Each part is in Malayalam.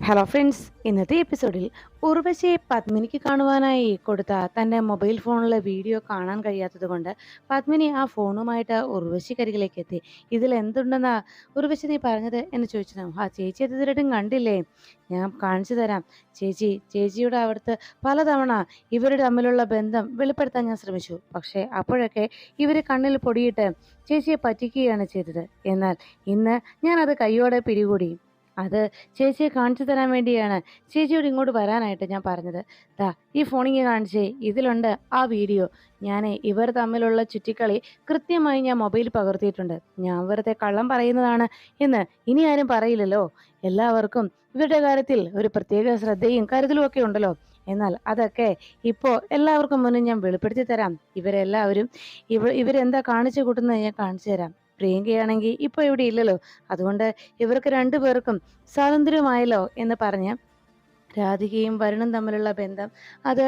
ഹലോ ഫ്രണ്ട്സ്, ഇന്നത്തെ എപ്പിസോഡിൽ ഉർവശിയെ പത്മിനിക്ക് കാണുവാനായി കൊടുത്ത തൻ്റെ മൊബൈൽ ഫോണിലെ വീഡിയോ കാണാൻ കഴിയാത്തതുകൊണ്ട് പത്മിനി ആ ഫോണുമായിട്ട് ഉർവശിക്കരികിലേക്ക് എത്തി. ഇതിൽ എന്തുണ്ടെന്നാ ഉർവശി നീ പറഞ്ഞത് എന്ന് ചോദിച്ചത്. ചേച്ചി അത് ഇതുവരെയായിട്ടും കണ്ടില്ലേ? ഞാൻ കാണിച്ചു തരാം. ചേച്ചിയുടെ അവിടുത്തെ പലതവണ ഇവർ തമ്മിലുള്ള ബന്ധം വെളിപ്പെടുത്താൻ ഞാൻ ശ്രമിച്ചു. പക്ഷേ അപ്പോഴൊക്കെ ഇവർ കണ്ണിൽ പൊടിയിട്ട് ചേച്ചിയെ പറ്റിക്കുകയാണ് ചെയ്തത്. എന്നാൽ ഇന്ന് ഞാനത് കയ്യോടെ പിടികൂടി. അത് ചേച്ചിയെ കാണിച്ചു തരാൻ വേണ്ടിയാണ് ചേച്ചിയോട് ഇങ്ങോട്ട് വരാനായിട്ട് ഞാൻ പറഞ്ഞത്. ഈ ഫോണിങ് കാണിച്ചേ, ഇതിലുണ്ട് ആ വീഡിയോ. ഞാൻ ഇവർ തമ്മിലുള്ള ചുറ്റിക്കളി കൃത്യമായി ഞാൻ മൊബൈൽ പകർത്തിയിട്ടുണ്ട്. ഞാൻ വെറുതെ കള്ളം പറയുന്നതാണ് എന്ന് ഇനി ആരും പറയില്ലല്ലോ. എല്ലാവർക്കും ഇവരുടെ കാര്യത്തിൽ ഒരു പ്രത്യേക ശ്രദ്ധയും കരുതലും ഒക്കെ ഉണ്ടല്ലോ. എന്നാൽ അതൊക്കെ ഇപ്പോൾ എല്ലാവർക്കും മുന്നിൽ ഞാൻ വെളിപ്പെടുത്തി തരാം. ഇവരെന്താ കാണിച്ചു കൂട്ടുന്നത് ഞാൻ കാണിച്ചു തരാം. പ്രിയങ്കയാണെങ്കിൽ ഇപ്പോൾ ഇവിടെ ഇല്ലല്ലോ, അതുകൊണ്ട് ഇവർക്ക് രണ്ടുപേർക്കും സ്വാതന്ത്ര്യമായല്ലോ എന്ന് പറഞ്ഞ് രാധികയും വരുണും തമ്മിലുള്ള ബന്ധം അത്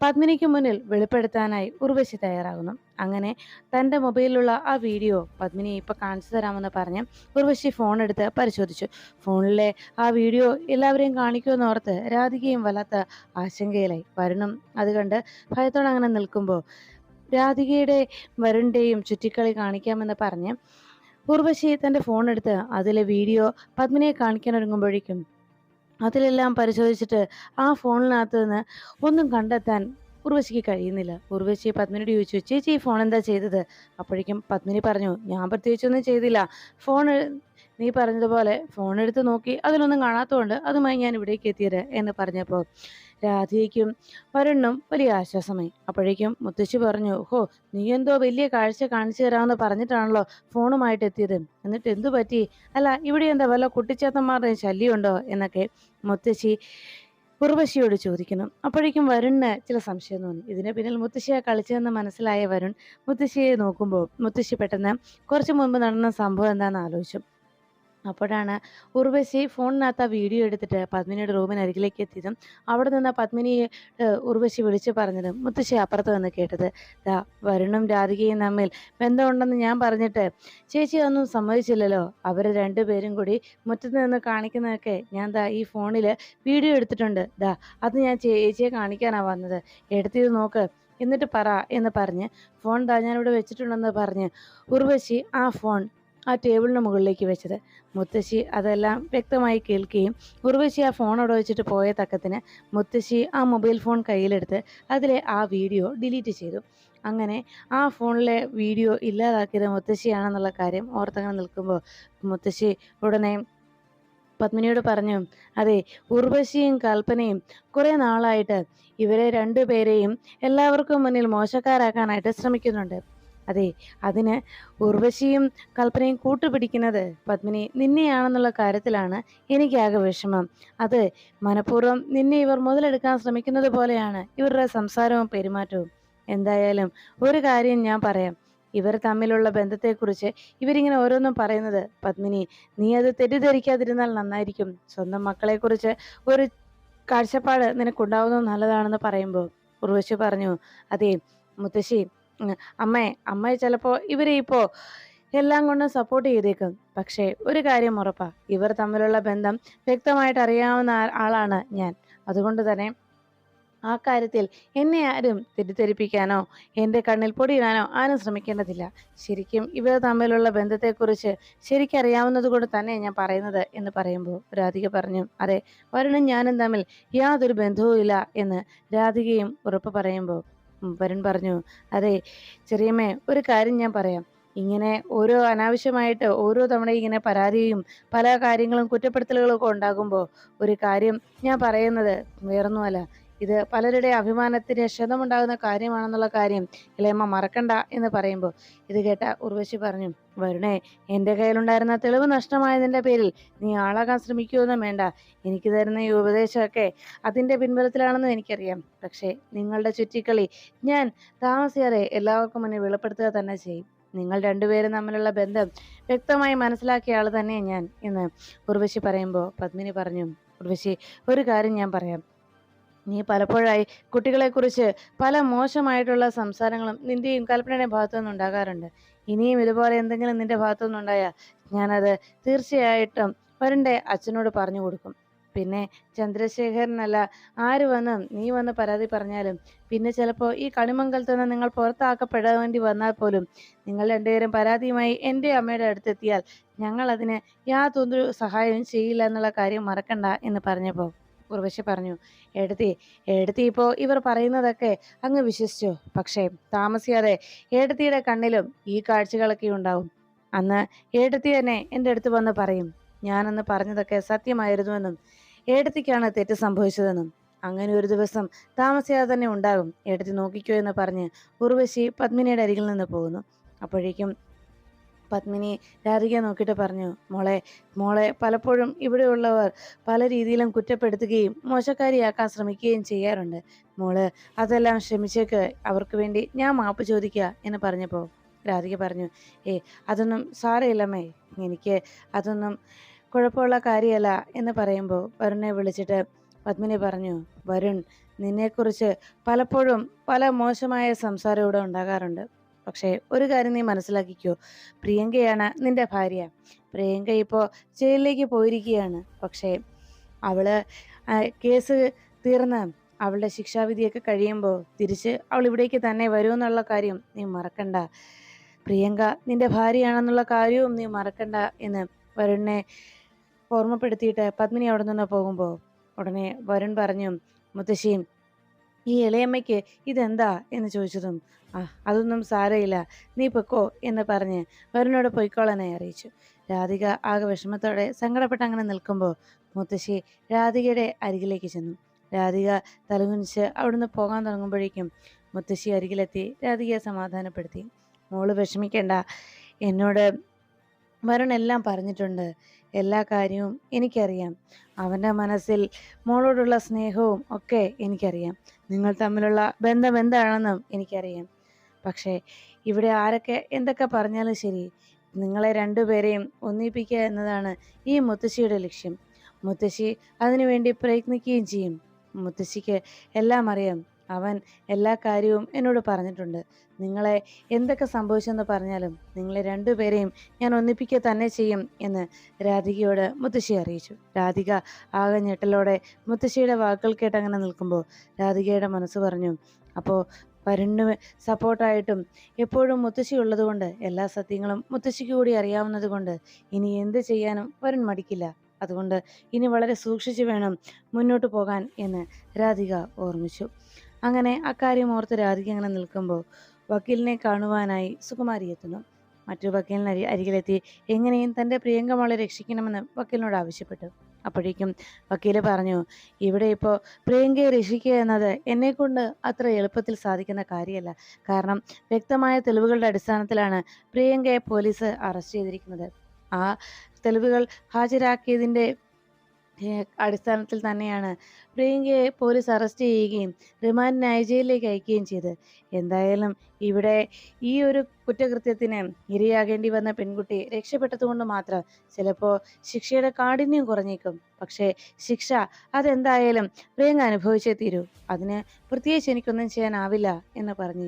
പത്മിനിക്ക് മുന്നിൽ വെളിപ്പെടുത്താനായി ഉർവശി തയ്യാറാകുന്നു. അങ്ങനെ തൻ്റെ മൊബൈലിലുള്ള ആ വീഡിയോ പത്മിനി ഇപ്പം കാണിച്ചു തരാമെന്ന് പറഞ്ഞ് ഉർവശി ഫോൺ എടുത്ത് പരിശോധിച്ചു. ഫോണിലെ ആ വീഡിയോ എല്ലാവരെയും കാണിക്കുമെന്ന് ഓർത്ത് രാധികയും വല്ലാത്ത ആശങ്കയിലായി. വരുണും അത് കണ്ട് ഭയത്തോടെ അങ്ങനെ നിൽക്കുമ്പോൾ രാധികയുടെ വരുണിൻ്റെയും ചുറ്റിക്കളി കാണിക്കാമെന്ന് പറഞ്ഞ് ഉർവശി തൻ്റെ ഫോൺ എടുത്ത് അതിലെ വീഡിയോ പത്മിനിയെ കാണിക്കാൻ ഒരുങ്ങുമ്പോഴേക്കും അതിലെല്ലാം പരിശോധിച്ചിട്ട് ആ ഫോണിനകത്ത് നിന്ന് ഒന്നും കണ്ടെത്താൻ ഉർവശിക്ക് കഴിയുന്നില്ല. ഉർവശി പത്മിനിയോട് ചോദിച്ചു, ചേച്ചി ഈ ഫോൺ എന്താ ചെയ്തത്? അപ്പോഴേക്കും പത്മിനി പറഞ്ഞു, ഞാൻ പ്രത്യേകിച്ചൊന്നും ചെയ്തില്ല. ഫോൺ നീ പറഞ്ഞതുപോലെ ഫോൺ എടുത്ത് നോക്കി, അതിലൊന്നും കാണാത്തതുകൊണ്ട് അതുമായി ഞാൻ ഇവിടേക്ക് എത്തിയത് എന്ന് പറഞ്ഞപ്പോൾ രാധികയ്ക്കും വരുണും വലിയ ആശ്വാസമായി. അപ്പോഴേക്കും മുത്തശ്ശി പറഞ്ഞു, നീ എന്തോ വലിയ കാഴ്ച കാണിച്ചു തരാമെന്ന് പറഞ്ഞിട്ടാണല്ലോ ഫോണുമായിട്ട് എത്തിയത്. എന്നിട്ട് എന്തു പറ്റി? അല്ല, ഇവിടെ എന്താ വല്ല കുട്ടിച്ചാത്തന്മാരുടെ ശല്യമുണ്ടോ എന്നൊക്കെ മുത്തശ്ശി ഉർവശിയോട് ചോദിക്കുന്നു. അപ്പോഴേക്കും വരുണിന് ചില സംശയം തോന്നി. ഇതിന് പിന്നിൽ മുത്തശ്ശിയെ കളിച്ചതെന്ന് മനസ്സിലായ വരുൺ മുത്തശ്ശിയെ നോക്കുമ്പോൾ മുത്തശ്ശി പെട്ടെന്ന് കുറച്ചു മുൻപ് നടന്ന സംഭവം എന്താണെന്ന് ആലോചിച്ചു. അപ്പോഴാണ് ഉർവശി ഫോണിനകത്ത് ആ വീഡിയോ എടുത്തിട്ട് പത്മിനിയുടെ റൂമിനരികിലേക്ക് എത്തിയതും അവിടെ നിന്ന് പത്മിനിയെ ഉർവശി വിളിച്ചു പറഞ്ഞതും മുത്തശ്ശി അപ്പുറത്ത് നിന്ന് കേട്ടത്. വരുണും രാധികയും തമ്മിൽ ബന്ധമുണ്ടെന്ന് ഞാൻ പറഞ്ഞിട്ട് ചേച്ചി ഒന്നും സമ്മതിച്ചില്ലല്ലോ. അവർ രണ്ടുപേരും കൂടി മുറ്റത്ത് നിന്ന് കാണിക്കുന്നതൊക്കെ ഞാൻ ഈ ഫോണിൽ വീഡിയോ എടുത്തിട്ടുണ്ട്. അത് ഞാൻ ചേച്ചിയെ കാണിക്കാനാണ് വന്നത്. എടുത്തിത് നോക്ക്, എന്നിട്ട് പറ എന്ന് പറഞ്ഞ് ഫോൺ ഞാനിവിടെ വെച്ചിട്ടുണ്ടെന്ന് പറഞ്ഞ് ഉർവശി ആ ഫോൺ ആ ടേബിളിന് മുകളിലേക്ക് വെച്ചത്. മുത്തശ്ശി അതെല്ലാം വ്യക്തമായി കേൾക്കുകയും ഉർവശി ആ ഫോൺ അവിടെ വെച്ചിട്ട് പോയ തക്കത്തിന് മുത്തശ്ശി ആ മൊബൈൽ ഫോൺ കയ്യിലെടുത്ത് അതിലെ ആ വീഡിയോ ഡിലീറ്റ് ചെയ്തു. അങ്ങനെ ആ ഫോണിലെ വീഡിയോ ഇല്ലാതാക്കിയത് മുത്തശ്ശിയാണെന്നുള്ള കാര്യം ഓർത്തങ്ങനെ നിൽക്കുമ്പോൾ മുത്തശ്ശി ഉടനെ പത്മിനിയോട് പറഞ്ഞു, അതെ, ഉർവശിയും കൽപ്പനയും കുറെ നാളായിട്ട് ഇവരെ രണ്ടുപേരെയും എല്ലാവർക്കും മുന്നിൽ മോശക്കാരാക്കാനായിട്ട് ശ്രമിക്കുന്നുണ്ട്. അതെ, അതിന് ഉർവശിയും കൽപ്പനയും കൂട്ടുപിടിക്കുന്നത് പത്മിനി നിന്നെയാണെന്നുള്ള കാര്യത്തിലാണ് എനിക്കാകെ വിഷമം. അത് മനഃപൂർവ്വം നിന്നെ ഇവർ മുതലെടുക്കാൻ ശ്രമിക്കുന്നത് പോലെയാണ് ഇവരുടെ സംസാരവും പെരുമാറ്റവും. എന്തായാലും ഒരു കാര്യം ഞാൻ പറയാം, ഇവർ തമ്മിലുള്ള ബന്ധത്തെക്കുറിച്ച് ഇവരിങ്ങനെ ഓരോന്നും പറയുന്നത് പത്മിനി നീ അത് തെറ്റിദ്ധരിക്കാതിരുന്നാൽ നന്നായിരിക്കും. സ്വന്തം മക്കളെക്കുറിച്ച് ഒരു കാഴ്ചപ്പാട് നിനക്കുണ്ടാവുന്നത് നല്ലതാണെന്ന് പറയുമ്പോൾ ഉർവശി പറഞ്ഞു, അതെ മുത്തശ്ശി, അമ്മയെ ചിലപ്പോൾ ഇവരെ ഇപ്പോൾ എല്ലാം കൊണ്ടും സപ്പോർട്ട് ചെയ്തേക്കും. പക്ഷേ ഒരു കാര്യം ഉറപ്പാ, ഇവർ തമ്മിലുള്ള ബന്ധം വ്യക്തമായിട്ട് അറിയാവുന്ന ആളാണ് ഞാൻ. അതുകൊണ്ട് തന്നെ ആ കാര്യത്തിൽ എന്നെ ആരും തെറ്റിദ്ധരിപ്പിക്കാനോ എൻ്റെ കണ്ണിൽ പൊടിയിടാനോ ആരും ശ്രമിക്കേണ്ടതില്ല. ശരിക്കും ഇവർ തമ്മിലുള്ള ബന്ധത്തെക്കുറിച്ച് ശരിക്കറിയാവുന്നത് കൊണ്ട് തന്നെ ഞാൻ പറയുന്നത് എന്ന് പറയുമ്പോൾ രാധിക പറഞ്ഞു, അതെ, വരുണും ഞാനും തമ്മിൽ യാതൊരു ബന്ധവുമില്ല എന്ന് രാധികയും ഉറപ്പ് പറയുമ്പോൾ വരുൺ പറഞ്ഞു, അതെ ചെറിയമ്മേ, ഒരു കാര്യം ഞാൻ പറയാം. ഇങ്ങനെ ഓരോ അനാവശ്യമായിട്ട് ഓരോ തവണ ഇങ്ങനെ പരാതിയും പല കാര്യങ്ങളും കുറ്റപ്പെടുത്തലുകളും ഒക്കെ ഉണ്ടാകുമ്പോൾ ഒരു കാര്യം ഞാൻ പറയുന്നത് വേറൊന്നുമല്ല, ഇത് പലരുടെ അഭിമാനത്തിന് ക്ഷതമുണ്ടാകുന്ന കാര്യമാണെന്നുള്ള കാര്യം ഇളയമ്മ മറക്കണ്ട എന്ന് പറയുമ്പോൾ ഇത് കേട്ട ഉർവശി പറഞ്ഞു, വരുണേ, എൻ്റെ കയ്യിലുണ്ടായിരുന്ന തെളിവ് നഷ്ടമായതിൻ്റെ പേരിൽ നീ ആളാകാൻ ശ്രമിക്കുമെന്നും വേണ്ട. എനിക്ക് തരുന്ന ഈ ഉപദേശമൊക്കെ അതിൻ്റെ പിൻബലത്തിലാണെന്നും എനിക്കറിയാം. പക്ഷേ നിങ്ങളുടെ ചുറ്റിക്കളി ഞാൻ താമസിയാതെ എല്ലാവർക്കും മുന്നിൽ വെളിപ്പെടുത്തുക തന്നെ ചെയ്യും. നിങ്ങൾ രണ്ടുപേരും തമ്മിലുള്ള ബന്ധം വ്യക്തമായി മനസ്സിലാക്കിയ ആൾ തന്നെ ഞാൻ എന്ന് ഉർവശി പറയുമ്പോൾ പത്മിനി പറഞ്ഞു, ഉർവശി, ഒരു കാര്യം ഞാൻ പറയാം. നീ പലപ്പോഴായി കുട്ടികളെക്കുറിച്ച് പല മോശമായിട്ടുള്ള സംസാരങ്ങളും നിന്റെയും കൽപ്പനയുടെയും ഭാഗത്തുനിന്ന് ഉണ്ടാകാറുണ്ട്. ഇനിയും ഇതുപോലെ എന്തെങ്കിലും നിന്റെ ഭാഗത്തുനിന്നുണ്ടായാൽ ഞാനത് തീർച്ചയായിട്ടും വരുണിന്റെ അച്ഛനോട് പറഞ്ഞു കൊടുക്കും. പിന്നെ ചന്ദ്രശേഖരനല്ല ആര് വന്ന് നീ വന്ന് പരാതി പറഞ്ഞാലും പിന്നെ ചിലപ്പോൾ ഈ കണിമംഗലത്ത് നിന്ന് നിങ്ങൾ പുറത്താക്കപ്പെടേണ്ടി വന്നാൽ പോലും നിങ്ങൾ രണ്ടുപേരും പരാതിയുമായി എൻ്റെ അമ്മയുടെ അടുത്തെത്തിയാൽ ഞങ്ങൾ അതിന് യാതൊരു സഹായവും ചെയ്യില്ല എന്നുള്ള കാര്യം മറക്കണ്ട എന്ന് പറഞ്ഞപ്പോൾ ഉർവശി പറഞ്ഞു, ഏടത്തി ഏടത്തി ഇപ്പോൾ ഇവർ പറയുന്നതൊക്കെ അങ്ങ് വിശ്വസിച്ചു. പക്ഷേ താമസിയാതെ ഏടത്തിയുടെ കണ്ണിലും ഈ കാഴ്ചകളൊക്കെ ഉണ്ടാവും. അന്ന് ഏടത്തി തന്നെ എൻ്റെ അടുത്ത് വന്ന് പറയും, ഞാനന്ന് പറഞ്ഞതൊക്കെ സത്യമായിരുന്നുവെന്നും ഏടത്തിക്കാണ് തെറ്റ് സംഭവിച്ചതെന്നും. അങ്ങനെ ഒരു ദിവസം താമസിയാതെ തന്നെ ഉണ്ടാകും, ഏടത്തി നോക്കിക്കോ എന്ന് പറഞ്ഞ് ഉർവശി പത്മിനിയുടെ അരികിൽ നിന്ന് പോകുന്നു. അപ്പോഴേക്കും പത്മിനി രാധികയെ നോക്കിയിട്ട് പറഞ്ഞു, മോളെ മോളെ പലപ്പോഴും ഇവിടെയുള്ളവർ പല രീതിയിലും കുറ്റപ്പെടുത്തുകയും മോശക്കാരിയാക്കാൻ ശ്രമിക്കുകയും ചെയ്യാറുണ്ട്. മോള് അതെല്ലാം ക്ഷമിച്ചേക്ക്, അവർക്ക് വേണ്ടി ഞാൻ മാപ്പ് ചോദിക്കുക എന്ന് പറഞ്ഞപ്പോൾ രാധിക പറഞ്ഞു, അതൊന്നും സാരമില്ലമ്മേ, എനിക്ക് അതൊന്നും കുഴപ്പമുള്ള കാര്യമല്ല എന്ന് പറയുമ്പോൾ വരുണിനെ വിളിച്ചിട്ട് പത്മിനി പറഞ്ഞു, വരുൺ, നിന്നെക്കുറിച്ച് പലപ്പോഴും പല മോശമായ സംസാരം ഇവിടെ ഉണ്ടാകാറുണ്ട്. പക്ഷേ ഒരു കാര്യം നീ മനസ്സിലാക്കിക്കോ, പ്രിയങ്കയാണ് നിന്റെ ഭാര്യ. പ്രിയങ്ക ഇപ്പോൾ ജയിലിലേക്ക് പോയിരിക്കുകയാണ്. പക്ഷേ അവള് കേസ് തീർന്ന് അവളുടെ ശിക്ഷാവിധിയൊക്കെ കഴിയുമ്പോൾ തിരിച്ച് അവൾ ഇവിടേക്ക് തന്നെ വരുമെന്നുള്ള കാര്യം നീ മറക്കണ്ട. പ്രിയങ്ക നിന്റെ ഭാര്യയാണെന്നുള്ള കാര്യവും നീ മറക്കണ്ട എന്ന് വരുണിനെ ഓർമ്മപ്പെടുത്തിയിട്ട് പത്മിനി അവിടെ നിന്ന് പോകുമ്പോൾ ഉടനെ വരുൺ പറഞ്ഞു, മുത്തശ്ശി, ഈ ഇളയമ്മയ്ക്ക് ഇതെന്താ എന്ന് ചോദിച്ചതും അതൊന്നും സാരയില്ല, നീ പൊക്കോ എന്ന് പറഞ്ഞ് വരുണോട് പൊയ്ക്കോളാനായി അറിയിച്ചു. രാധിക ആകെ വിഷമത്തോടെ സങ്കടപ്പെട്ട് അങ്ങനെ നിൽക്കുമ്പോൾ മുത്തശ്ശി രാധികയുടെ അരികിലേക്ക് ചെന്നു. രാധിക തലകുനിച്ച് അവിടുന്ന് പോകാൻ തുടങ്ങുമ്പോഴേക്കും മുത്തശ്ശി അരികിലെത്തി രാധികയെ സമാധാനപ്പെടുത്തി. മോള് വിഷമിക്കണ്ട, എന്നോട് വരുൺ എല്ലാം പറഞ്ഞിട്ടുണ്ട്. എല്ലാ കാര്യവും എനിക്കറിയാം. അവൻ്റെ മനസ്സിൽ മോളോടുള്ള സ്നേഹവും ഒക്കെ എനിക്കറിയാം. നിങ്ങൾ തമ്മിലുള്ള ബന്ധം എന്താണെന്നും എനിക്കറിയാം. പക്ഷേ ഇവിടെ ആരൊക്കെ എന്തൊക്കെ പറഞ്ഞാലും ശരി, നിങ്ങളെ രണ്ടുപേരെയും ഒന്നിപ്പിക്കുക എന്നതാണ് ഈ മുത്തശ്ശിയുടെ ലക്ഷ്യം. മുത്തശ്ശി അതിനുവേണ്ടി പ്രയത്നിക്കുകയും ചെയ്യും. മുത്തശ്ശിക്ക് എല്ലാം അറിയാം. അവൻ എല്ലാ കാര്യവും എന്നോട് പറഞ്ഞിട്ടുണ്ട്. നിങ്ങളെ എന്തൊക്കെ സംഭവിച്ചെന്ന് പറഞ്ഞാലും നിങ്ങളെ രണ്ടുപേരെയും ഞാൻ ഒന്നിപ്പിക്കുക തന്നെ ചെയ്യും എന്ന് രാധികയോട് മുത്തശ്ശി അറിയിച്ചു. രാധിക ആകെ ഞെട്ടലോടെ മുത്തശ്ശിയുടെ വാക്കുകൾ കേട്ടങ്ങനെ നിൽക്കുമ്പോൾ രാധികയുടെ മനസ്സ് പറഞ്ഞു, അപ്പോൾ വരുണിന് സപ്പോർട്ടായിട്ടും എപ്പോഴും മുത്തശ്ശി ഉള്ളതുകൊണ്ട് എല്ലാ സത്യങ്ങളും മുത്തശ്ശിക്ക് കൂടി അറിയാവുന്നത് കൊണ്ട് ഇനി എന്ത് ചെയ്യാനും വരുൺ മടിക്കില്ല. അതുകൊണ്ട് ഇനി വളരെ സൂക്ഷിച്ചു വേണം മുന്നോട്ട് പോകാൻ എന്ന് രാധിക ഓർമ്മിച്ചു. അങ്ങനെ അക്കാര്യം ഓർത്ത് രാധിക അങ്ങനെ നിൽക്കുമ്പോൾ വക്കീലിനെ കാണുവാനായി സുകുമാരി എത്തുന്നു. മറ്റു വക്കീലിന് അരികിലെത്തി എങ്ങനെയും തൻ്റെ പ്രിയങ്ക മോളെ രക്ഷിക്കണമെന്ന് വക്കീലിനോട് ആവശ്യപ്പെട്ടു. അപ്പോഴേക്കും വക്കീല് പറഞ്ഞു, ഇവിടെ ഇപ്പോൾ പ്രിയങ്കയെ രക്ഷിക്കുക എന്നത് എന്നെക്കൊണ്ട് അത്ര എളുപ്പത്തിൽ സാധിക്കുന്ന കാര്യമല്ല. കാരണം വ്യക്തമായ തെളിവുകളുടെ അടിസ്ഥാനത്തിലാണ് പ്രിയങ്കയെ പോലീസ് അറസ്റ്റ് ചെയ്തിരിക്കുന്നത്. ആ തെളിവുകൾ ഹാജരാക്കിയതിൻ്റെ അടിസ്ഥാനത്തിൽ തന്നെയാണ് പ്രിയങ്കയെ പോലീസ് അറസ്റ്റ് ചെയ്യുകയും റിമാൻഡിനായി ജയിലിലേക്ക് അയക്കുകയും ചെയ്ത്. എന്തായാലും ഇവിടെ ഈ ഒരു കുറ്റകൃത്യത്തിന് ഇരയാകേണ്ടി വന്ന പെൺകുട്ടി രക്ഷപ്പെട്ടതുകൊണ്ട് മാത്രം ചിലപ്പോൾ ശിക്ഷയുടെ കാഠിന്യം കുറഞ്ഞേക്കും. പക്ഷേ ശിക്ഷ അതെന്തായാലും പ്രിയങ്ക അനുഭവിച്ചേ തീരൂ. അതിന് പ്രത്യേകിച്ച് എനിക്കൊന്നും ചെയ്യാനാവില്ല എന്ന് പറഞ്ഞു.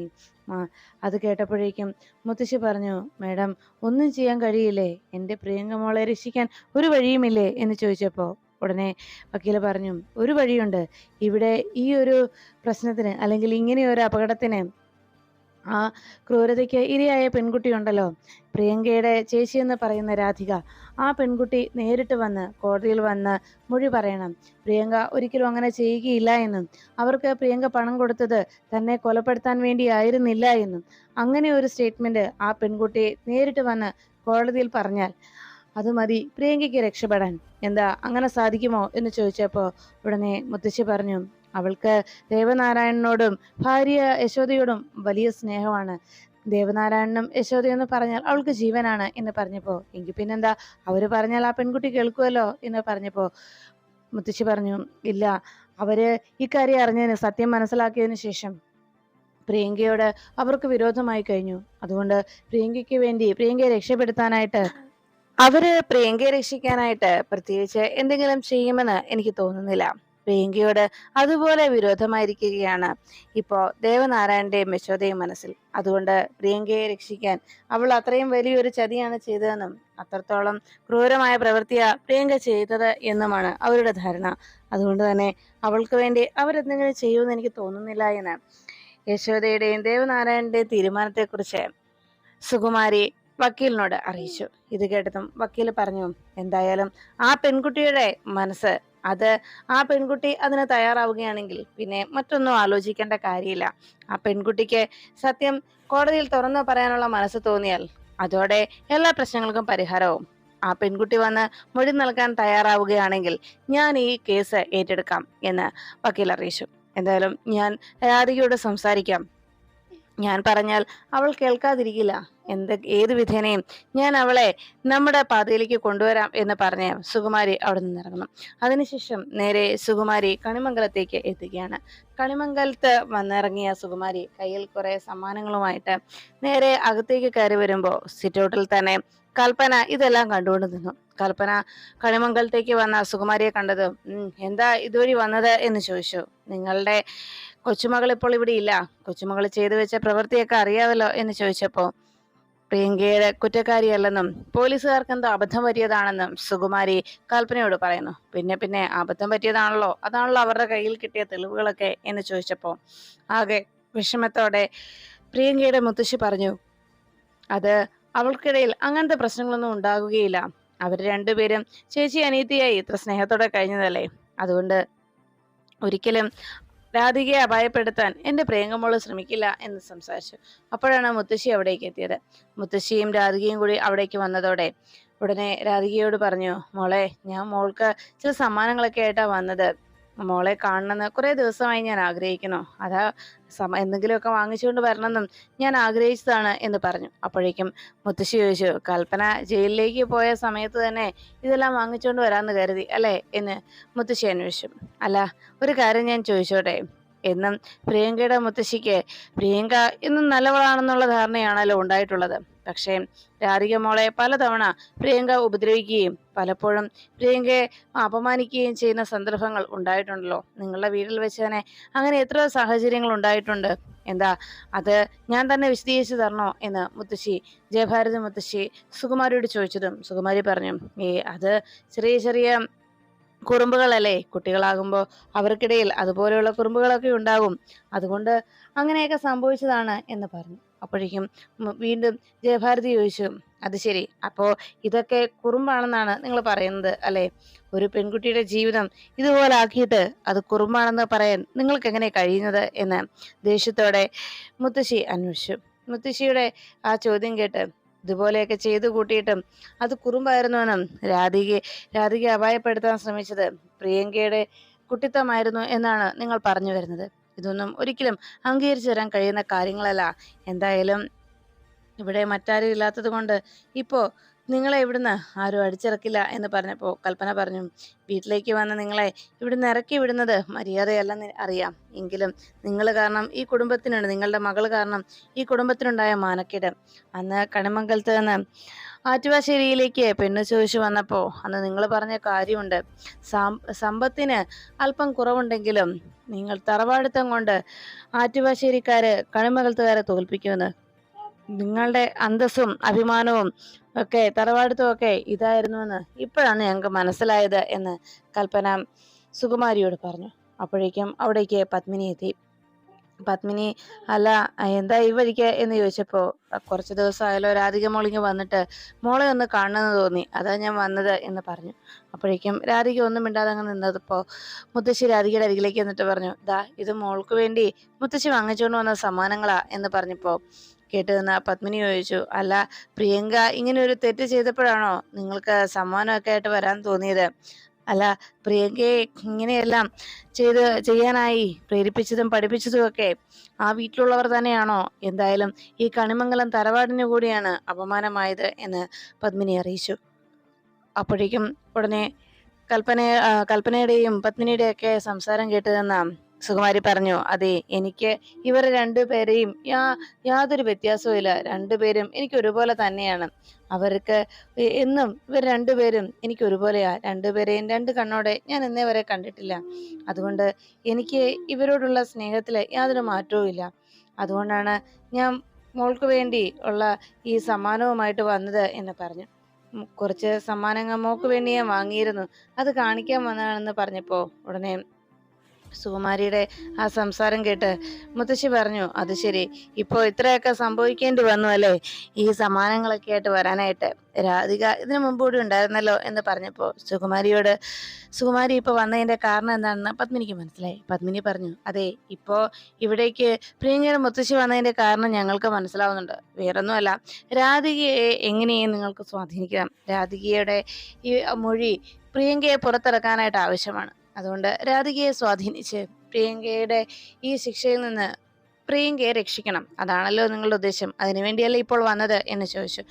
അത് കേട്ടപ്പോഴേക്കും മുത്തശ്ശി പറഞ്ഞു, മേഡം, ഒന്നും ചെയ്യാൻ കഴിയില്ലേ? എൻ്റെ പ്രിയങ്ക മോളെ രക്ഷിക്കാൻ ഒരു വഴിയുമില്ലേ എന്ന് ചോദിച്ചപ്പോൾ ഉടനെ വക്കീല് പറഞ്ഞു, ഒരു വഴിയുണ്ട്. ഇവിടെ ഈ ഒരു പ്രശ്നത്തിന് അല്ലെങ്കിൽ ഇങ്ങനെ ഒരു അപകടത്തിന് ആ ക്രൂരതയ്ക്ക് ഇരയായ പെൺകുട്ടിയുണ്ടല്ലോ, പ്രിയങ്കയുടെ ചേച്ചി എന്ന് പറയുന്ന രാധിക, ആ പെൺകുട്ടി നേരിട്ട് വന്ന് കോടതിയിൽ വന്ന് മൊഴി പറയണം. പ്രിയങ്ക ഒരിക്കലും അങ്ങനെ ചെയ്യുകയില്ല എന്നും അവർക്ക് പ്രിയങ്ക പണം കൊടുത്തത് തന്നെ കൊലപ്പെടുത്താൻ വേണ്ടി ആയിരുന്നില്ല എന്നും അങ്ങനെ ഒരു സ്റ്റേറ്റ്മെന്റ് ആ പെൺകുട്ടി നേരിട്ട് വന്ന് കോടതിയിൽ പറഞ്ഞാൽ അത് മതി പ്രിയങ്കയ്ക്ക് രക്ഷപ്പെടാൻ. എന്താ അങ്ങനെ സാധിക്കുമോ എന്ന് ചോദിച്ചപ്പോൾ ഉടനെ മുത്തശ്ശി പറഞ്ഞു, അവൾക്ക് ദേവനാരായണനോടും ഭാര്യ യശോദയോടും വലിയ സ്നേഹമാണ്. ദേവനാരായണനും യശോദയെന്ന് പറഞ്ഞാൽ അവൾക്ക് ജീവനാണ് എന്ന് പറഞ്ഞപ്പോൾ എങ്കിൽ പിന്നെന്താ, അവര് പറഞ്ഞാൽ ആ പെൺകുട്ടി കേൾക്കുമല്ലോ എന്ന് പറഞ്ഞപ്പോൾ മുത്തശ്ശി പറഞ്ഞു, ഇല്ല, അവര് ഇക്കാര്യം അറിഞ്ഞതിന് സത്യം മനസ്സിലാക്കിയതിനു ശേഷം പ്രിയങ്കയോട് അവർക്ക് വിരോധമായി കഴിഞ്ഞു. അതുകൊണ്ട് പ്രിയങ്കയ്ക്ക് വേണ്ടി പ്രിയങ്കയെ രക്ഷപ്പെടുത്താനായിട്ട് അവര് പ്രിയങ്കയെ രക്ഷിക്കാനായിട്ട് പ്രത്യേകിച്ച് എന്തെങ്കിലും ചെയ്യുമെന്ന് എനിക്ക് തോന്നുന്നില്ല. പ്രിയങ്കയോട് അതുപോലെ വിരോധമായിരിക്കുകയാണ് ഇപ്പോൾ ദേവനാരായണന്റെയും യശോദയും മനസ്സിൽ. അതുകൊണ്ട് പ്രിയങ്കയെ രക്ഷിക്കാൻ അവൾ അത്രയും വലിയൊരു ചതിയാണ് ചെയ്തതെന്നും അത്രത്തോളം ക്രൂരമായ പ്രവൃത്തിയാ പ്രിയങ്ക ചെയ്തത് എന്നുമാണ് അവരുടെ ധാരണ. അതുകൊണ്ട് തന്നെ അവൾക്ക് വേണ്ടി അവരെന്തെങ്കിലും ചെയ്യുമെന്ന് എനിക്ക് തോന്നുന്നില്ല എന്ന് യശോദയുടെയും ദേവനാരായണന്റെയും തീരുമാനത്തെക്കുറിച്ച് സുകുമാരി വക്കീലിനോട് അറിയിച്ചു. ഇത് കേട്ടതും വക്കീൽ പറഞ്ഞു, എന്തായാലും ആ പെൺകുട്ടിയുടെ മനസ്സ്, അത് ആ പെൺകുട്ടി അതിന് തയ്യാറാവുകയാണെങ്കിൽ പിന്നെ മറ്റൊന്നും ആലോചിക്കേണ്ട കാര്യമില്ല. ആ പെൺകുട്ടിക്ക് സത്യം കോടതിയിൽ തുറന്നു പറയാനുള്ള മനസ്സ് തോന്നിയാൽ അതോടെ എല്ലാ പ്രശ്നങ്ങൾക്കും പരിഹാരവും. ആ പെൺകുട്ടി വന്ന് മൊഴി നൽകാൻ തയ്യാറാവുകയാണെങ്കിൽ ഞാൻ ഈ കേസ് ഏറ്റെടുക്കാം എന്ന് വക്കീൽ അറിയിച്ചു. എന്തായാലും ഞാൻ രാധികയോട് സംസാരിക്കാം. ഞാൻ പറഞ്ഞാൽ അവൾ കേൾക്കാതിരിക്കില്ല. ഏത് വിധേനയും ഞാൻ അവളെ നമ്മുടെ പാതയിലേക്ക് കൊണ്ടുവരാം എന്ന് പറഞ്ഞ് സുകുമാരി അവിടെ നിന്നിറങ്ങണം. അതിനുശേഷം നേരെ സുകുമാരി കണിമംഗലത്തേക്ക് എത്തുകയാണ്. കണിമംഗലത്ത് വന്നിറങ്ങിയ സുകുമാരി കയ്യിൽ കുറെ സമ്മാനങ്ങളുമായിട്ട് നേരെ അകത്തേക്ക് കയറി വരുമ്പോ സിറ്റൗട്ടിൽ തന്നെ കൽപ്പന ഇതെല്ലാം കണ്ടുകൊണ്ട് നിന്നു. കൽപ്പന കണിമംഗലത്തേക്ക് വന്ന സുകുമാരിയെ കണ്ടത് എന്താ ഇതുവഴി വന്നത് എന്ന് ചോദിച്ചു. നിങ്ങളുടെ കൊച്ചുമകൾ ഇപ്പോൾ ഇവിടെ ഇല്ല, കൊച്ചുമകൾ ചെയ്തു വെച്ച പ്രവൃത്തിയൊക്കെ അറിയാമല്ലോ എന്ന് ചോദിച്ചപ്പോ പ്രിയങ്കയുടെ കുറ്റക്കാരിയല്ലെന്നും പോലീസുകാർക്ക് എന്തോ അബദ്ധം പറ്റിയതാണെന്നും സുകുമാരി കൽപ്പനയോട് പറയുന്നു. പിന്നെ അബദ്ധം പറ്റിയതാണല്ലോ, അതാണല്ലോ അവരുടെ കയ്യിൽ കിട്ടിയ തെളിവുകളൊക്കെ എന്ന് ചോദിച്ചപ്പോ ആകെ വിഷമത്തോടെ പ്രിയങ്കയുടെ മുത്തശ്ശി പറഞ്ഞു, അത് അവൾക്കിടയിൽ അങ്ങനത്തെ പ്രശ്നങ്ങളൊന്നും ഉണ്ടാകുകയില്ല. അവർ രണ്ടുപേരും ചേച്ചി അനീതിയായി ഇത്ര സ്നേഹത്തോടെ കഴിഞ്ഞതല്ലേ, അതുകൊണ്ട് ഒരിക്കലും രാധികയെ അപായപ്പെടുത്താൻ എന്റെ പ്രിയങ്കമോള് ശ്രമിക്കില്ല എന്ന് സംസാരിച്ചു. അപ്പോഴാണ് മുത്തശ്ശി അവിടേക്ക് എത്തിയത്. മുത്തശ്ശിയും രാധികയും കൂടി അവിടേക്ക് വന്നതോടെ ഉടനെ രാധികയോട് പറഞ്ഞു, മോളെ, ഞാൻ മോൾക്ക് ചില സമ്മാനങ്ങളൊക്കെ ആയിട്ടാ വന്നത്. മോളെ കാണണമെന്ന് കുറെ ദിവസമായി ഞാൻ ആഗ്രഹിക്കുന്നു. അതാ എന്തെങ്കിലുമൊക്കെ വാങ്ങിച്ചുകൊണ്ട് വരണമെന്നും ഞാൻ ആഗ്രഹിച്ചതാണ് എന്ന് പറഞ്ഞു. അപ്പോഴേക്കും മുത്തശ്ശി ചോദിച്ചു, കൽപ്പന ജയിലിലേക്ക് പോയ സമയത്ത് തന്നെ ഇതെല്ലാം വാങ്ങിച്ചുകൊണ്ട് വരാമെന്ന് കരുതി അല്ലേ എന്ന് മുത്തശ്ശി അന്വേഷിച്ചു. അല്ല, ഒരു കാര്യം ഞാൻ ചോദിച്ചോട്ടെ, എന്നും പ്രിയങ്കയുടെ മുത്തശ്ശിക്ക് പ്രിയങ്ക എന്നും നല്ലവളാണെന്നുള്ള ധാരണയാണല്ലോ ഉണ്ടായിട്ടുള്ളത്. പക്ഷേ രാധിക മോളെ പലതവണ പ്രിയങ്ക ഉപദ്രവിക്കുകയും പലപ്പോഴും പ്രിയങ്കയെ അപമാനിക്കുകയും ചെയ്യുന്ന സന്ദർഭങ്ങൾ ഉണ്ടായിട്ടുണ്ടല്ലോ. നിങ്ങളുടെ വീട്ടിൽ വെച്ച് തന്നെ അങ്ങനെ എത്ര സാഹചര്യങ്ങൾ ഉണ്ടായിട്ടുണ്ട്. എന്താ അത് ഞാൻ തന്നെ വിശദീകരിച്ചു തരണോ എന്ന് മുത്തശ്ശി ജയഭാരതി മുത്തശ്ശി സുകുമാരിയോട് ചോദിച്ചതും സുകുമാരി പറഞ്ഞു, അത് ചെറിയ ചെറിയ കുറുമ്പുകളല്ലേ, കുട്ടികളാകുമ്പോൾ അവർക്കിടയിൽ അതുപോലെയുള്ള കുറുമ്പുകളൊക്കെ ഉണ്ടാകും, അതുകൊണ്ട് അങ്ങനെയൊക്കെ സംഭവിച്ചതാണ് എന്ന് പറഞ്ഞു. അപ്പോഴേക്കും വീണ്ടും ജയഭാരതി ചോദിച്ചു, അത് ശരി, അപ്പോ ഇതൊക്കെ കുറുമ്പാണെന്നാണ് നിങ്ങൾ പറയുന്നത് അല്ലെ? ഒരു പെൺകുട്ടിയുടെ ജീവിതം ഇതുപോലെ ആക്കിയിട്ട് അത് കുറുമ്പാണെന്ന് പറയാൻ നിങ്ങൾക്ക് എങ്ങനെ കഴിയുന്നത് എന്ന് ദേഷ്യത്തോടെ മുത്തശ്ശി അന്വേഷിച്ചു. മുത്തശ്ശിയുടെ ആ ചോദ്യം കേട്ട് ഇതുപോലെയൊക്കെ ചെയ്തു കൂട്ടിയിട്ടും അത് കുറുമ്പായിരുന്നുവെന്നും രാധികയെ അപായപ്പെടുത്താൻ ശ്രമിച്ചത് പ്രിയങ്കയുടെ കുട്ടിത്തമായിരുന്നു എന്നാണ് നിങ്ങൾ പറഞ്ഞു വരുന്നത്. ഇതൊന്നും ഒരിക്കലും അംഗീകരിച്ചു തരാൻ കഴിയുന്ന കാര്യങ്ങളല്ല. എന്തായാലും ഇവിടെ മറ്റാരും ഇല്ലാത്തത് കൊണ്ട് ഇപ്പോ നിങ്ങളെ ഇവിടുന്ന് ആരും അടിച്ചിറക്കില്ല എന്ന് പറഞ്ഞപ്പോ കൽപ്പന പറഞ്ഞു, വീട്ടിലേക്ക് വന്ന് നിങ്ങളെ ഇവിടുന്ന് ഇറക്കി വിടുന്നത് മര്യാദയല്ലെന്ന് അറിയാം, എങ്കിലും നിങ്ങൾ കാരണം ഈ കുടുംബത്തിനുണ്ട്, നിങ്ങളുടെ മകൾ കാരണം ഈ കുടുംബത്തിനുണ്ടായ മാനക്കേട്. അന്ന് കണിമംഗലത്ത് നിന്ന് ആറ്റുവാശ്ശേരിയിലേക്ക് പെണ്ണ് ചോദിച്ചു വന്നപ്പോ അന്ന് നിങ്ങൾ പറഞ്ഞ കാര്യമുണ്ട്, സമ്പത്തിന് അല്പം കുറവുണ്ടെങ്കിലും നിങ്ങൾ തറവാടിത്തം കൊണ്ട് ആറ്റുവാശ്ശേരിക്കാര് കണിമംഗലത്തുകാരെ തോൽപ്പിക്കുമെന്ന്. നിങ്ങളുടെ അന്തസ്സും അഭിമാനവും ഒക്കെ തറവാടിത്തവും ഒക്കെ ഇതായിരുന്നുവെന്ന് ഇപ്പോഴാണ് ഞങ്ങൾക്ക് മനസ്സിലായത് എന്ന് കൽപ്പന സുകുമാരിയോട് പറഞ്ഞു. അപ്പോഴേക്കും അവിടേക്ക് പത്മിനി എത്തി. പത്മിനി, അല്ല എന്താ ഈ വഴിക്ക് എന്ന് ചോദിച്ചപ്പോ, കുറച്ച് ദിവസമായാലോ രാധിക മോളിങ്ങ് വന്നിട്ട്, മോളെ ഒന്ന് കാണണമെന്ന് തോന്നി, അതാ ഞാൻ വന്നത് എന്ന് പറഞ്ഞു. അപ്പോഴേക്കും രാധിക ഒന്നും മിണ്ടാതെ അങ്ങ് നിന്നപ്പോ മുത്തശ്ശി രാധികയുടെ അരികിലേക്ക് എന്നിട്ട് പറഞ്ഞു, ഇത് മോൾക്ക് വേണ്ടി മുത്തശ്ശി വാങ്ങിച്ചുകൊണ്ട് വന്ന സമ്മാനങ്ങളാ എന്ന് പറഞ്ഞപ്പോ കേട്ട് നിന്ന പത്മിനി ചോദിച്ചു, അല്ല പ്രിയങ്ക ഇങ്ങനെ ഒരു തെറ്റ് ചെയ്തപ്പോഴാണോ നിങ്ങൾക്ക് സമ്മാനമൊക്കെ ആയിട്ട് വരാൻ തോന്നിയത്? അല്ല, പ്രിയങ്കയെ ഇങ്ങനെയെല്ലാം ചെയ്യാനായി പ്രേരിപ്പിച്ചതും പഠിപ്പിച്ചതും ഒക്കെ ആ വീട്ടിലുള്ളവർ തന്നെയാണോ? എന്തായാലും ഈ കണിമംഗലം തറവാടിനു കൂടിയാണ് അപമാനമായത് എന്ന് പത്മിനി അറിയിച്ചു. അപ്പോഴേക്കും ഉടനെ കൽപ്പനയുടെയും പത്മിനിയുടെയും ഒക്കെ സംസാരം കേട്ട് നിന്ന സുകുമാരി പറഞ്ഞു, അതെ, എനിക്ക് ഇവർ രണ്ടുപേരെയും യാതൊരു വ്യത്യാസവും ഇല്ല. രണ്ടുപേരും എനിക്ക് ഒരുപോലെ തന്നെയാണ്. അവർക്ക് എന്നും ഇവർ രണ്ടുപേരും എനിക്ക് ഒരുപോലെയാ. രണ്ടുപേരെയും രണ്ട് കണ്ണോടെ ഞാൻ ഇന്നേ വരെ കണ്ടിട്ടില്ല. അതുകൊണ്ട് എനിക്ക് ഇവരോടുള്ള സ്നേഹത്തില് യാതൊരു മാറ്റവും ഇല്ല. അതുകൊണ്ടാണ് ഞാൻ മോൾക്ക് വേണ്ടി ഉള്ള ഈ സമ്മാനവുമായിട്ട് വന്നത് എന്ന് പറഞ്ഞു. കുറച്ച് സമ്മാനങ്ങൾ മോൾക്ക് വേണ്ടി ഞാൻ വാങ്ങിയിരുന്നു. അത് കാണിക്കാൻ വന്നതാണെന്ന് പറഞ്ഞപ്പോ ഉടനെ സുകുമാരിയുടെ ആ സംസാരം കേട്ട് മുത്തശ്ശി പറഞ്ഞു, അത് ശരി, ഇപ്പോ ഇത്രയൊക്കെ സംഭവിക്കേണ്ടി വന്നു അല്ലേ ഈ സമ്മാനങ്ങളൊക്കെ ആയിട്ട് വരാനായിട്ട്. രാധിക ഇതിനു മുമ്പ് കൂടി ഉണ്ടായിരുന്നല്ലോ എന്ന് പറഞ്ഞപ്പോ സുകുമാരി ഇപ്പൊ വന്നതിന്റെ കാരണം എന്താണെന്ന് പത്മിനിക്ക് മനസ്സിലായി. പത്മിനി പറഞ്ഞു, അതെ, ഇപ്പോ ഇവിടേക്ക് പ്രിയങ്കയുടെ മുത്തശ്ശി വന്നതിന്റെ കാരണം ഞങ്ങൾക്ക് മനസ്സിലാവുന്നുണ്ട്. വേറൊന്നുമല്ല, രാധികയെ എങ്ങനെയും നിങ്ങൾക്ക് സ്വാധീനിക്കണം. രാധികയുടെ ഈ മൊഴി പ്രിയങ്കയെ പുറത്തിറക്കാനായിട്ട് ആവശ്യമാണ്. അതുകൊണ്ട് രാധികയെ സ്വാധീനിച്ച് പ്രിയങ്കയുടെ ഈ ശിക്ഷയിൽ നിന്ന് പ്രിയങ്കയെ രക്ഷിക്കണം. അതാണല്ലോ നിങ്ങളുടെ ഉദ്ദേശം. അതിനുവേണ്ടിയല്ലേ ഇപ്പോൾ വന്നത് എന്ന് ചോദിച്ചു.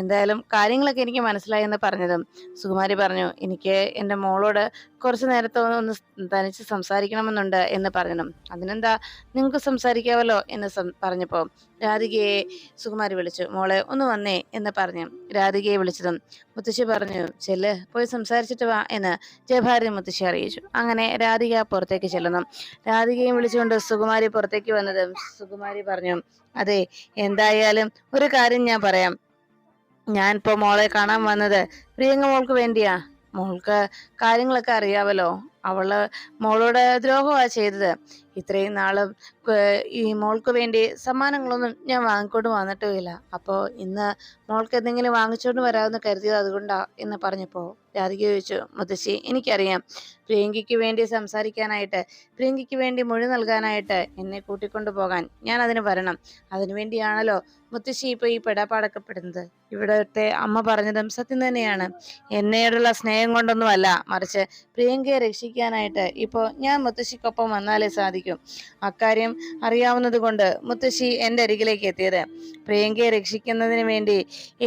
എന്തായാലും കാര്യങ്ങളൊക്കെ എനിക്ക് മനസ്സിലായി എന്ന് പറഞ്ഞതും സുകുമാരി പറഞ്ഞു, എനിക്ക് എൻ്റെ മോളോട് കുറച്ചു നേരത്തെ ഒന്ന് തനിച്ച് സംസാരിക്കണമെന്നുണ്ട് എന്ന് പറഞ്ഞതും, അതിനെന്താ, നിങ്ങൾക്ക് സംസാരിക്കാവല്ലോ എന്ന് പറഞ്ഞപ്പോ രാധികയെ സുകുമാരി വിളിച്ചു. മോളെ ഒന്ന് വന്നേ എന്ന് പറഞ്ഞു രാധികയെ വിളിച്ചതും മുത്തശ്ശി പറഞ്ഞു, ചെല്ല്, പോയി സംസാരിച്ചിട്ട് വാ എന്ന് ജയഭാരതി മുത്തശ്ശി അറിയിച്ചു. അങ്ങനെ രാധിക പുറത്തേക്ക് ചെല്ലുന്നു. രാധികയും വിളിച്ചുകൊണ്ട് സുകുമാരി പുറത്തേക്ക് വന്നതും സുകുമാരി പറഞ്ഞു, അതെ, എന്തായാലും ഒരു കാര്യം ഞാൻ പറയാം. ഞാൻ ഇപ്പൊ മോളെ കാണാൻ വന്നത് പ്രിയങ്ക മോൾക്ക് വേണ്ടിയാ. മോൾക്ക് കാര്യങ്ങളൊക്കെ അറിയാവല്ലോ. അവള് മോളോട് ദ്രോഹമാ ചെയ്തത്. ഇത്രയും നാളും ഈ മോൾക്ക് വേണ്ടി സമ്മാനങ്ങളൊന്നും ഞാൻ വാങ്ങിക്കൊണ്ട് വന്നിട്ടുമില്ല. അപ്പോ ഇന്ന് മോൾക്ക് എന്തെങ്കിലും വാങ്ങിച്ചോണ്ട് വരാമെന്ന് കരുതിയത് അതുകൊണ്ടാ എന്ന് പറഞ്ഞപ്പോ രാധിക ചോദിച്ചു, മുത്തശ്ശി, എനിക്കറിയാം പ്രിയങ്കയ്ക്ക് വേണ്ടി സംസാരിക്കാനായിട്ട്, പ്രിയങ്കയ്ക്ക് വേണ്ടി മൊഴി നൽകാനായിട്ട് എന്നെ കൂട്ടിക്കൊണ്ടു പോകാൻ ഞാൻ അതിന് വരണം. അതിനുവേണ്ടിയാണല്ലോ മുത്തശ്ശി ഇപ്പൊ ഈ പെടാപ്പാടൊക്കെ പെടുന്നത്. ഇവിടത്തെ അമ്മ പറഞ്ഞതും സത്യം തന്നെയാണ്. എന്നോടുള്ള സ്നേഹം കൊണ്ടൊന്നുമല്ല, മറിച്ച് പ്രിയങ്കയെ രക്ഷിക്കാനായിട്ട് ഇപ്പോ ഞാൻ മുത്തശ്ശിക്കൊപ്പം വന്നാലേ സാധിക്കും. അക്കാര്യം അറിയാവുന്നത് കൊണ്ട് മുത്തശ്ശി എൻ്റെ അരികിലേക്ക് എത്തിയത്. പ്രിയങ്കയെ രക്ഷിക്കുന്നതിന് വേണ്ടി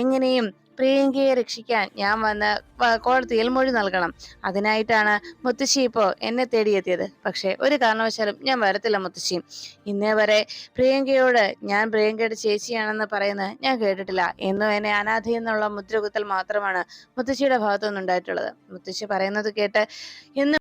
എങ്ങനെയും പ്രിയങ്കയെ രക്ഷിക്കാൻ ഞാൻ വന്ന് കോടതിയിൽ മൊഴി നൽകണം. അതിനായിട്ടാണ് മുത്തശ്ശി ഇപ്പോ എന്നെ തേടിയെത്തിയത്. പക്ഷെ ഒരു കാരണവശാലും ഞാൻ വരത്തില്ല മുത്തശ്ശി. ഇന്നേ വരെ പ്രിയങ്കയോട് ഞാൻ പ്രിയങ്കയുടെ ചേച്ചിയാണെന്ന് പറയുന്നത് ഞാൻ കേട്ടിട്ടില്ല. എന്നും എന്നെ അനാഥ എന്നുള്ള മുദ്രകുത്തൽ മാത്രമാണ് മുത്തശ്ശിയുടെ ഭാഗത്തു നിന്നുണ്ടായിട്ടുള്ളത്. മുത്തശ്ശി പറയുന്നത് കേട്ട് എന്നും